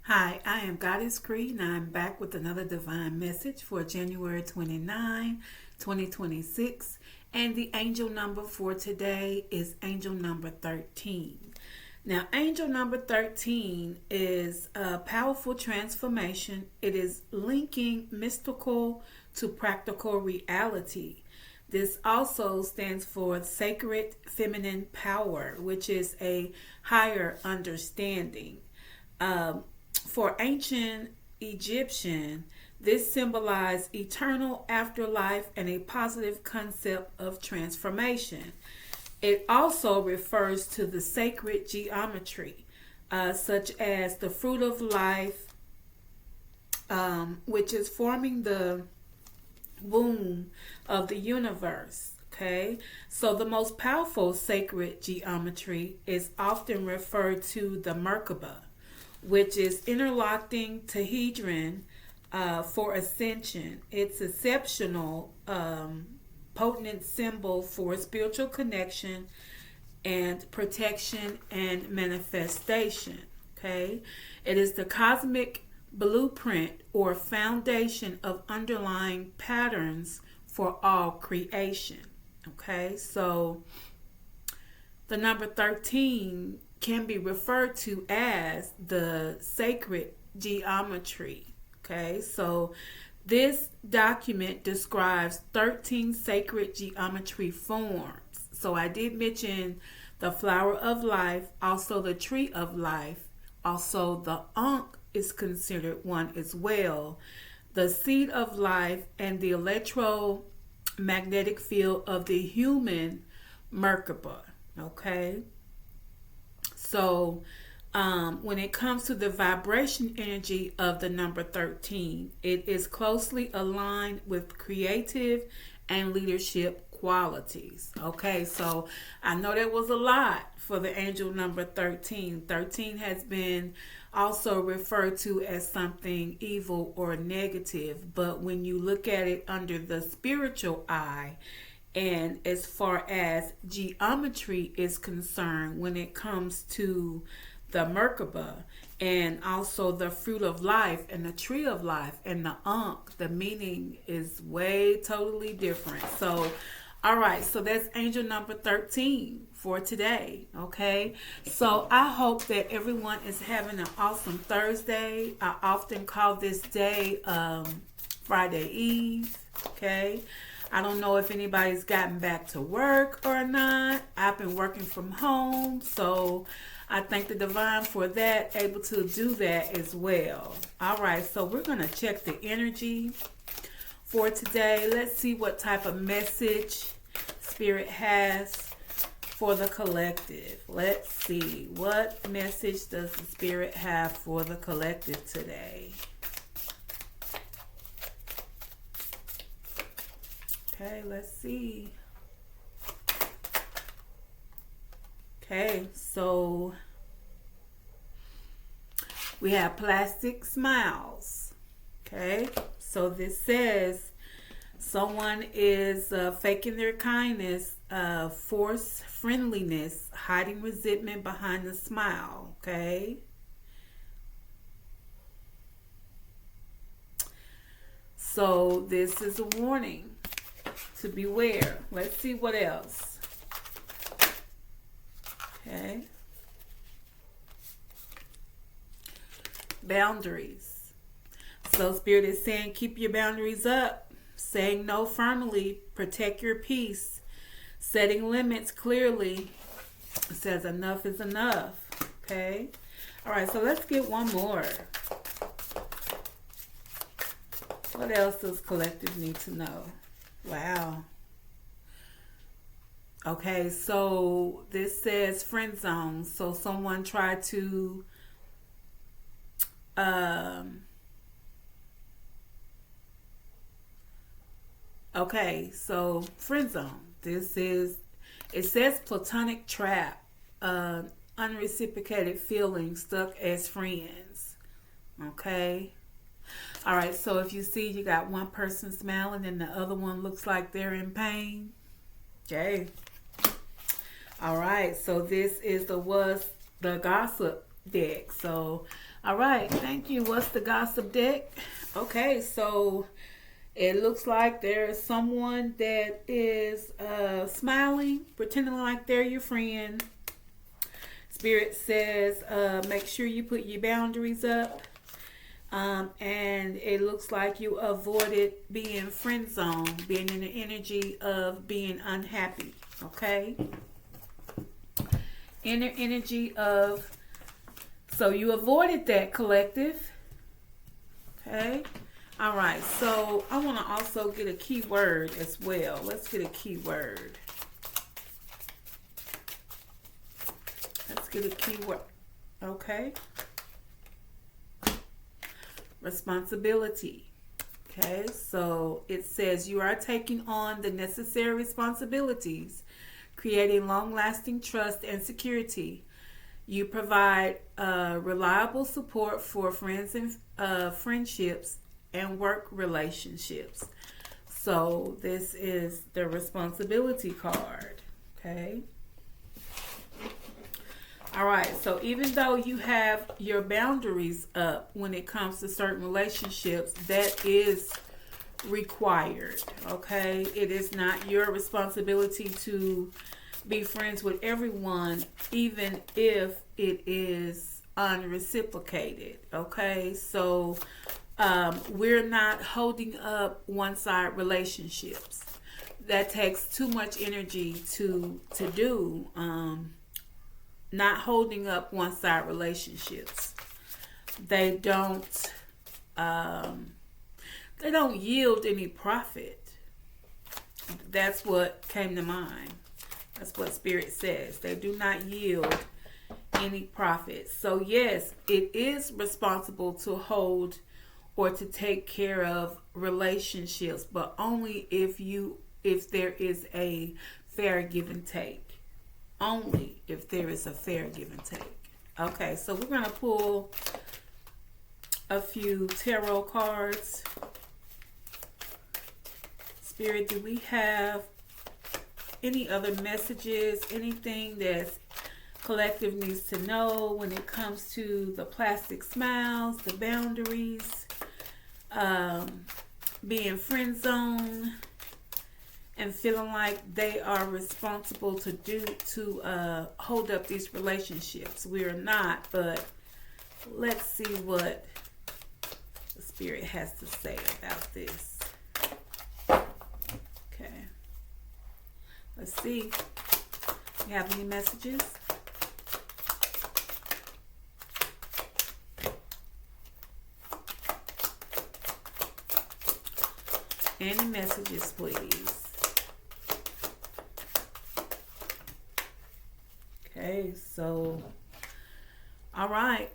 Hi, I am Goddess Cree, and I'm back with another divine message for January 29, 2026. And the angel number for today is angel number 13. Now, angel number 13 is a powerful transformation. It is linking mystical to practical reality. This also stands for sacred feminine power, which is a higher understanding. For ancient Egyptian, this symbolized eternal afterlife and a positive concept of transformation. It also refers to the sacred geometry, such as the fruit of life, which is forming the womb of the universe. Okay, so the most powerful sacred geometry is often referred to the Merkaba, which is interlocking tehedron for ascension. It's exceptional, potent symbol for spiritual connection and protection and manifestation. Okay, it is the cosmic blueprint or foundation of underlying patterns for all creation. Okay, so the number 13 can be referred to as the sacred geometry. Okay, so this document describes 13 sacred geometry forms. So I did mention the flower of life, also the tree of life, also the Ankh is considered one as well, the seed of life, and the electromagnetic field of the human Merkaba. Okay, so when it comes to the vibration energy of the number 13, it is closely aligned with creative and leadership qualities. Okay, so I know that was a lot for the angel number 13. 13 has been also referred to as something evil or negative, but when you look at it under the spiritual eye, and as far as geometry is concerned, when it comes to the Merkaba and also the fruit of life and the tree of life and the Ankh, the meaning is way totally different. So, all right, so that's angel number 13 for today. Okay, so I hope that everyone is having an awesome Thursday. I often call this day Friday Eve. Okay, I don't know if anybody's gotten back to work or not. I've been working from home, so I thank the divine for that, able to do that as well. All right, so we're going to check the energy for today. Let's see what type of message Spirit has for the collective. Let's see, what message does the Spirit have for the collective today? Okay, let's see. Okay, so we have plastic smiles. Okay, so this says someone is faking their kindness, force friendliness, hiding resentment behind the smile. Okay. So this is a warning to beware. Let's see what else. Okay. Boundaries. So Spirit is saying keep your boundaries up. Saying no firmly. Protect your peace. Setting limits clearly. It says enough is enough. Okay. All right, so let's get one more. What else does collective need to know? Wow. Okay, so this says friend zone. So someone tried to okay, so friend zone. This is, it says platonic trap, unreciprocated feelings, stuck as friends. Okay. All right, so if you see you got one person smiling and the other one looks like they're in pain. Okay. All right, so this is the gossip deck. So, all right, thank you. What's the gossip deck? Okay, so it looks like there's someone that is smiling, pretending like they're your friend. Spirit says, make sure you put your boundaries up. And it looks like you avoided being friend zone, being in the energy of being unhappy. Okay? Inner energy of, so you avoided that, collective. Okay? All right, so I want to also get a keyword as well. Let's get a keyword. Let's get a keyword. Okay. Responsibility. Okay, so it says you are taking on the necessary responsibilities, creating long-lasting trust and security. You provide reliable support for friends and friendships and work relationships. So this is the responsibility card. Okay. All right, so even though you have your boundaries up when it comes to certain relationships, that is required, okay? It is not your responsibility to be friends with everyone, even if it is unreciprocated, okay? So we're not holding up one-side relationships. That takes too much energy to do. Not holding up one-side relationships. They don't yield any profit. That's what came to mind. That's what Spirit says. They do not yield any profit. So yes, it is responsible to hold or to take care of relationships, but only if there is a fair give and take. Only if there is a fair give and take. Okay, so we're going to pull a few tarot cards. Spirit, do we have any other messages, anything that collective needs to know when it comes to the plastic smiles, the boundaries, being friend zone, and feeling like they are responsible to hold up these relationships? We are not, but let's see what the Spirit has to say about this. Okay. Let's see. You have any messages? Any messages, please? Okay, so, all right.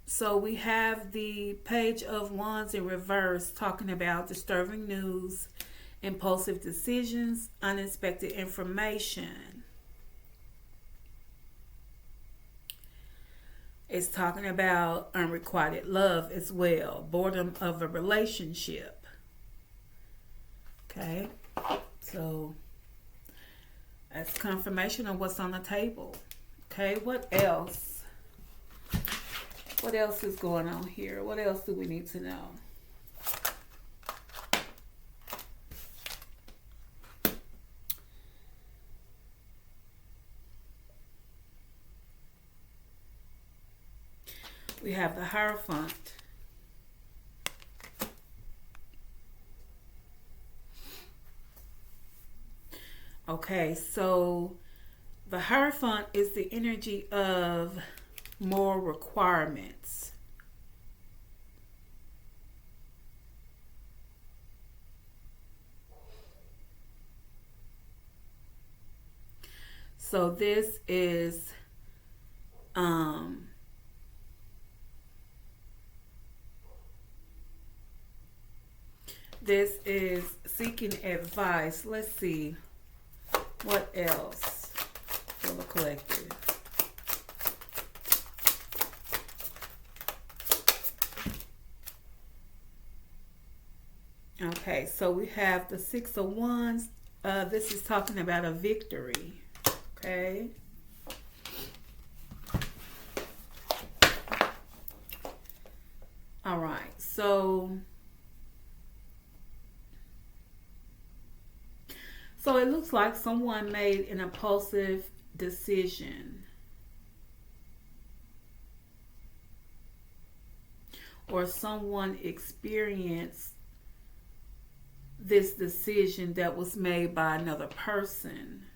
So we have the Page of Wands in reverse, talking about disturbing news, impulsive decisions, unexpected information. It's talking about unrequited love as well, boredom of a relationship. Okay, so that's confirmation of what's on the table. Okay, what else? What else is going on here? What else do we need to know? We have the Hierophant. Okay, so the Hierophant is the energy of more requirements. So this is seeking advice. Let's see. What else for the collective? Okay, so we have the Six of Wands. This is talking about a victory. Okay. So it looks like someone made an impulsive decision, or someone experienced this decision that was made by another person.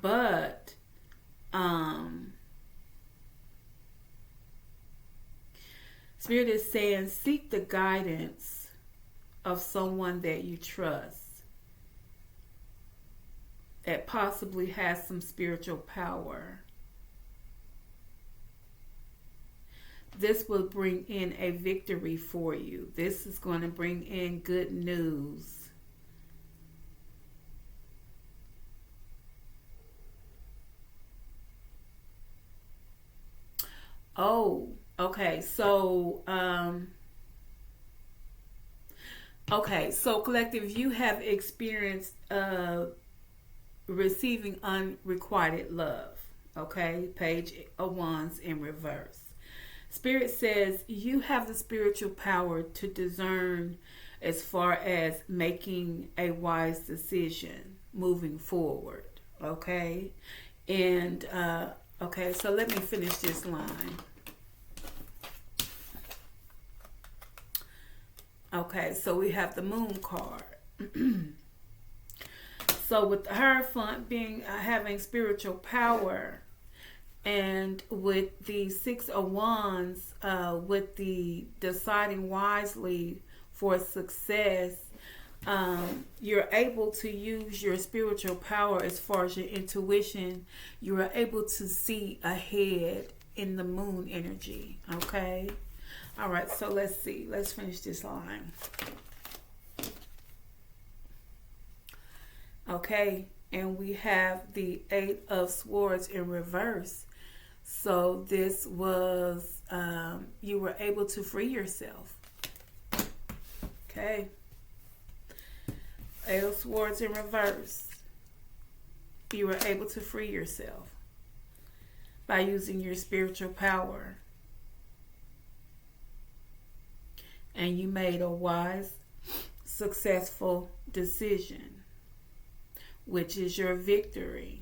But Spirit is saying seek the guidance of someone that you trust, that possibly has some spiritual power. This will bring in a victory for you. This is going to bring in good news. Oh, okay. So collective, you have experienced receiving unrequited love. Okay, page of wands in reverse. Spirit says you have the spiritual power to discern as far as making a wise decision moving forward. Okay, and okay, so let me finish this line. Okay, so we have the Moon card. So with the Hierophant being having spiritual power, and with the Six of Wands, with the deciding wisely for success, you're able to use your spiritual power as far as your intuition. You are able to see ahead in the Moon energy. Okay. All right, so let's see. Let's finish this line. Okay, and we have the Eight of Swords in reverse. So this was, you were able to free yourself. Okay. Eight of Swords in reverse. You were able to free yourself by using your spiritual power. And you made a wise, successful decision, which is your victory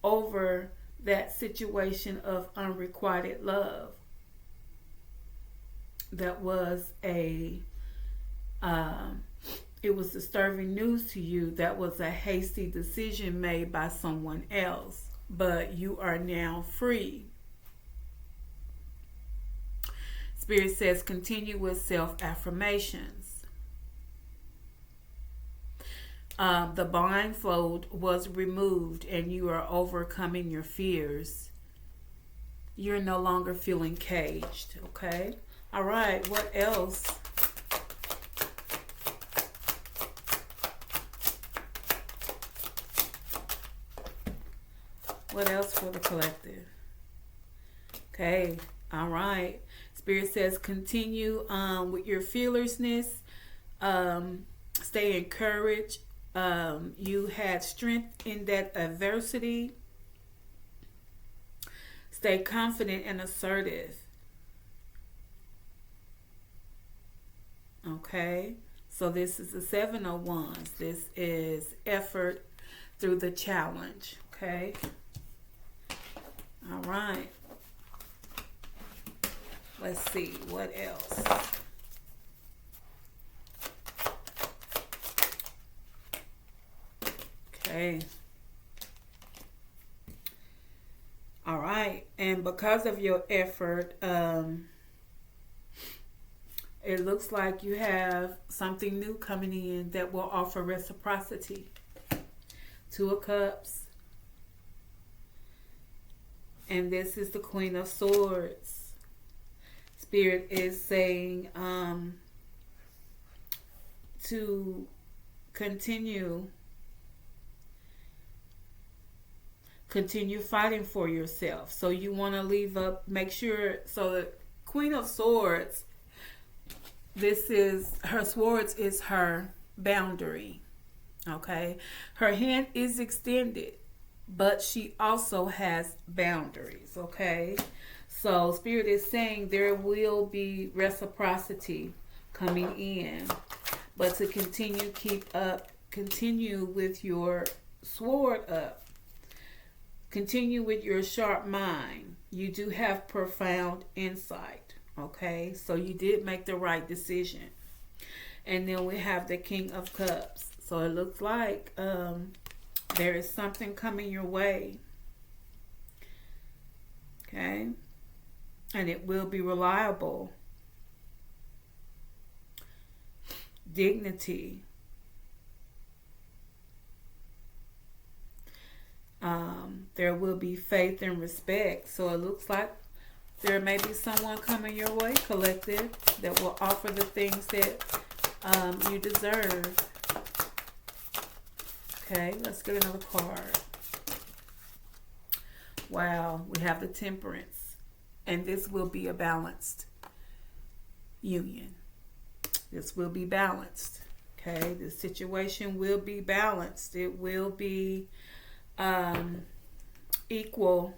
over that situation of unrequited love. That was it was disturbing news to you. That was a hasty decision made by someone else, but you are now free. Spirit says continue with self-affirmations. The blindfold was removed and you are overcoming your fears. You're no longer feeling caged. Okay. All right. What else? What else for the collective? Okay. All right. Spirit says continue with your fearlessness. Stay encouraged. You had strength in that adversity. Stay confident and assertive. Okay. So this is the Seven of Wands. This is effort through the challenge. Okay. All right. Let's see what else. Okay. All right. And because of your effort, it looks like you have something new coming in that will offer reciprocity. Two of Cups. And this is the Queen of Swords. Spirit is saying to continue fighting for yourself. So you want to leave up, make sure. So the Queen of Swords, her swords is her boundary. Okay. Her hand is extended, but she also has boundaries, okay? So Spirit is saying there will be reciprocity coming in, but to continue with your sword up, continue with your sharp mind. You do have profound insight, okay? So you did make the right decision. And then we have the King of Cups. So it looks like there is something coming your way, okay? And it will be reliable. Dignity. There will be faith and respect. So it looks like there may be someone coming your way, collective, that will offer the things that you deserve. Okay, let's get another card. Wow, we have the Temperance. And this will be a balanced union. This will be balanced. Okay, the situation will be balanced. It will be equal,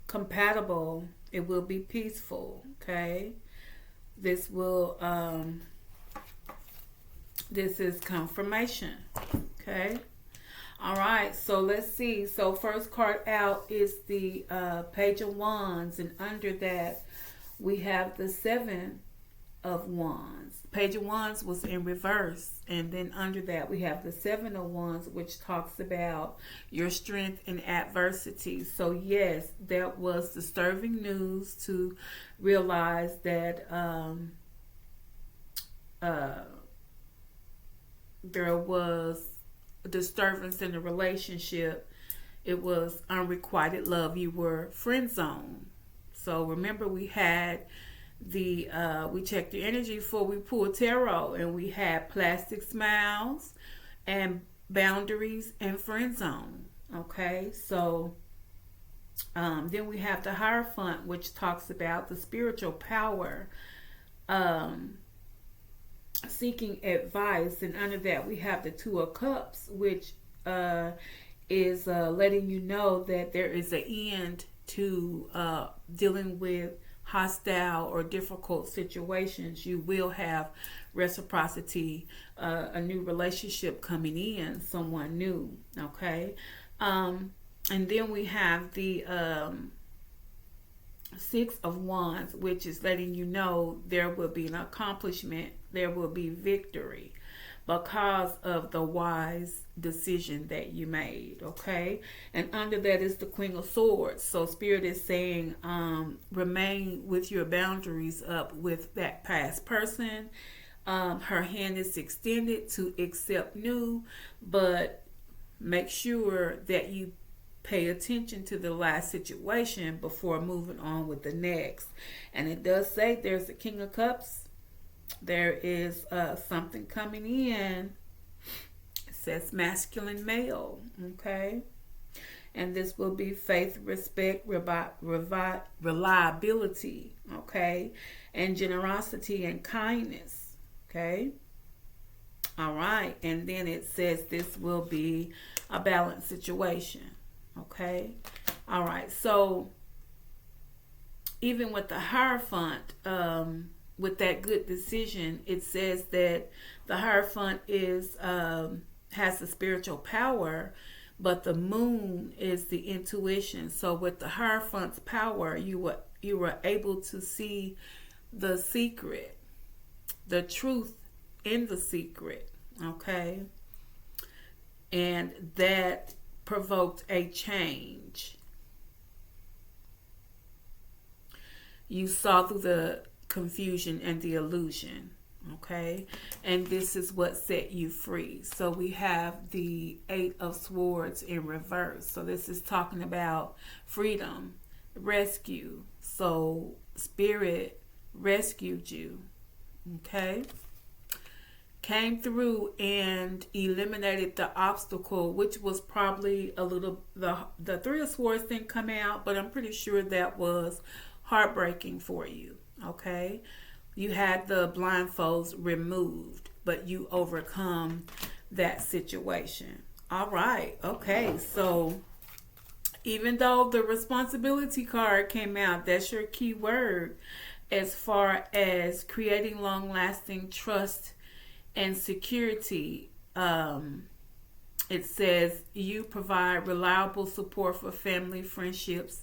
compatible. It will be peaceful. Okay, this will this is confirmation. Okay, all right, so let's see. So first card out is the Page of Wands, and under that we have the Seven of Wands. Page of Wands was in reverse, and then under that we have the Seven of Wands, which talks about your strength in adversity. So yes, that was disturbing news to realize that there was a disturbance in the relationship. It was unrequited love. You were friend zoned. So remember, we had the we checked the energy before we pulled tarot, and we had plastic smiles and boundaries and friend zone. Okay, so then we have the Hierophant, which talks about the spiritual power, seeking advice, and under that we have the Two of Cups, which is letting you know that there is an end to dealing with hostile or difficult situations. You will have reciprocity, a new relationship coming in, someone new. Okay, and then we have the Six of Wands, which is letting you know there will be an accomplishment, there will be victory because of the wise decision that you made. Okay, and under that is the Queen of Swords. So Spirit is saying remain with your boundaries up with that past person. Her hand is extended to accept new, but make sure that you pay attention to the last situation before moving on with the next. And it does say there's the King of Cups. There is something coming in. It says masculine male. Okay, and this will be faith, respect, reliability. Okay, and generosity and kindness. Okay, all right, and then it says this will be a balanced situation. Okay, all right, so even with the Hierophant, with that good decision, it says that the Hierophant is has the spiritual power, but the moon is the intuition. So with the Hierophant's power, you were able to see the secret, the truth in the secret. Okay, and that provoked a change. You saw through the confusion and the illusion. Okay, and this is what set you free. So we have the Eight of Swords in reverse. So this is talking about freedom, rescue. So Spirit rescued you. Okay, came through and eliminated the obstacle, which was probably a little, the Three of Swords didn't come out, but I'm pretty sure that was heartbreaking for you. Okay, you had the blindfolds removed, but you overcome that situation. All right. Okay. So even though the responsibility card came out, that's your key word as far as creating long lasting trust and security. It says you provide reliable support for family, friendships,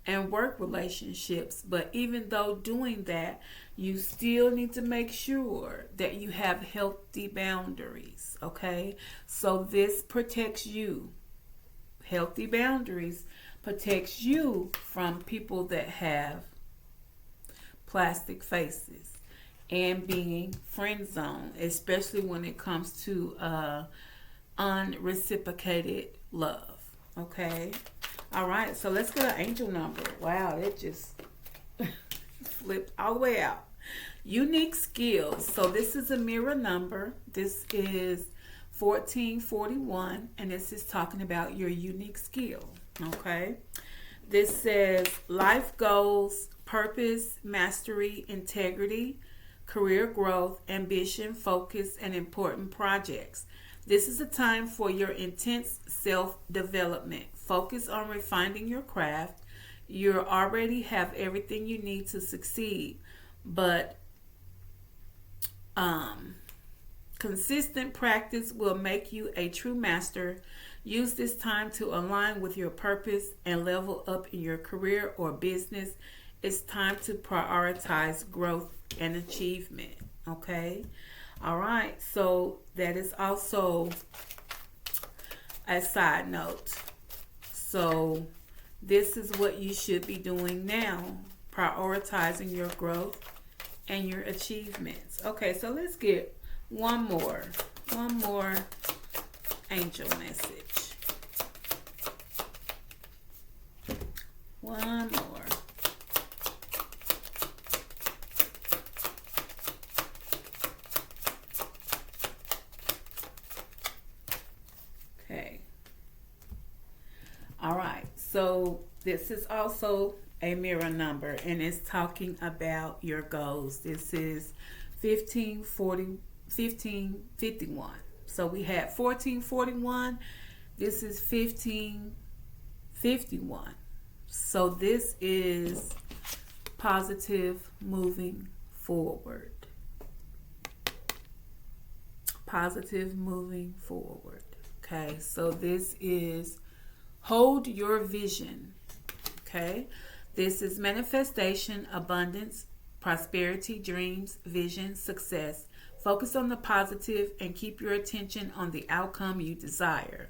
and work relationships. But even though doing that, you still need to make sure that you have healthy boundaries. Okay, so this protects you. Healthy boundaries protects you from people that have plastic faces and being friend zone, especially when it comes to unreciprocated love. Okay. All right. So let's get an angel number. Wow, it just flipped all the way out. Unique skills. So this is a mirror number. This is 1441, and this is talking about your unique skill. Okay. This says life goals, purpose, mastery, integrity, career growth, ambition, focus, and important projects. This is a time for your intense self development. Focus on refining your craft. You already have everything you need to succeed, but consistent practice will make you a true master. Use this time to align with your purpose and level up in your career or business. It's time to prioritize growth and achievement. Okay? All right. So that is also a side note. So this is what you should be doing now, prioritizing your growth and your achievements. Okay, so let's get one more angel message. One more. Okay. All right. So this is also a mirror number, and it's talking about your goals. This is 1551. So we had 1441. This is 1551. So this is positive moving forward. Positive moving forward. Okay, so this is hold your vision. Okay, this is manifestation, abundance, prosperity, dreams, vision, success. Focus on the positive and keep your attention on the outcome you desire.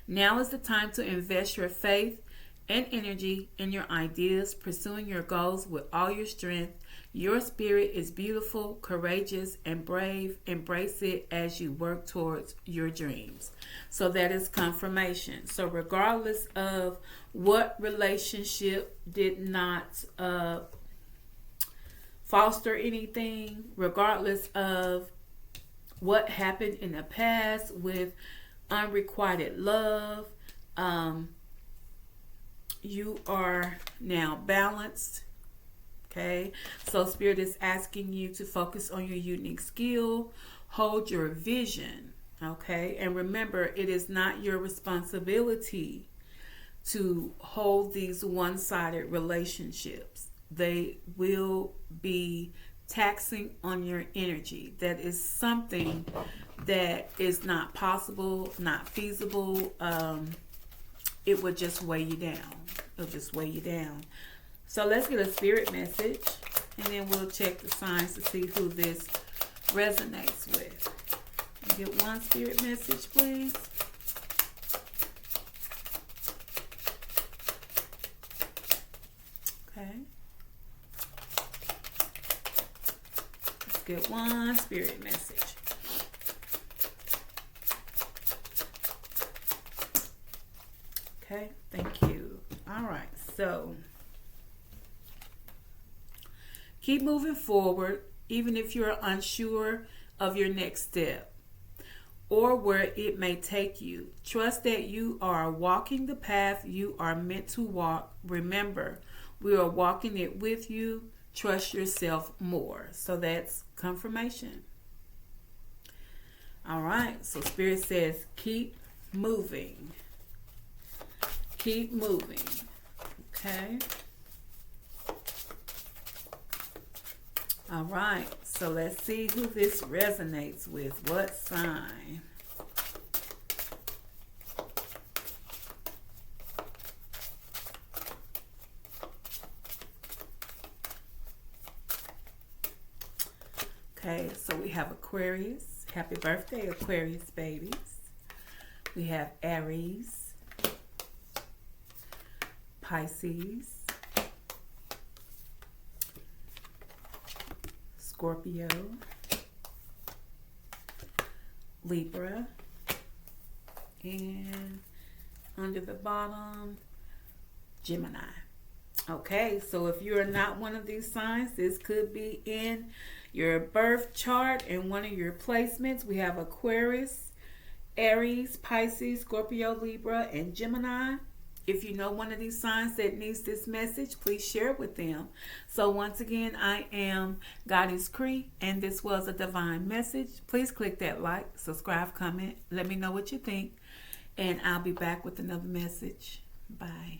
Now is the time to invest your faith and energy in your ideas, pursuing your goals with all your strength. Your spirit is beautiful, courageous, and brave. Embrace it as you work towards your dreams. So that is confirmation. So regardless of what relationship did not foster anything, regardless of what happened in the past with unrequited love, you are now balanced. Okay, so Spirit is asking you to focus on your unique skill, hold your vision. Okay, and remember, it is not your responsibility to hold these one-sided relationships. They will be taxing on your energy. That is something that is not possible, not feasible. It would just weigh you down. It'll just weigh you down. So let's get a spirit message, and then we'll check the signs to see who this resonates with. Get one spirit message, please. Okay. Let's get one spirit message. Okay, thank you. All right, so keep moving forward, even if you're unsure of your next step or where it may take you. Trust that you are walking the path you are meant to walk. Remember, we are walking it with you. Trust yourself more. So that's confirmation. All right, so Spirit says keep moving. Keep moving. Okay. All right. So let's see who this resonates with. What sign? Okay, so we have Aquarius. Happy birthday, Aquarius babies. We have Aries, Pisces, Scorpio, Libra, and under the bottom, Gemini. Okay, so if you're not one of these signs, this could be in your birth chart and one of your placements. We have Aquarius, Aries, Pisces, Scorpio, Libra, and Gemini. If you know one of these signs that needs this message, please share it with them. So once again, I am Goddess Cree, and this was a divine message. Please click that like, subscribe, comment. Let me know what you think, and I'll be back with another message. Bye.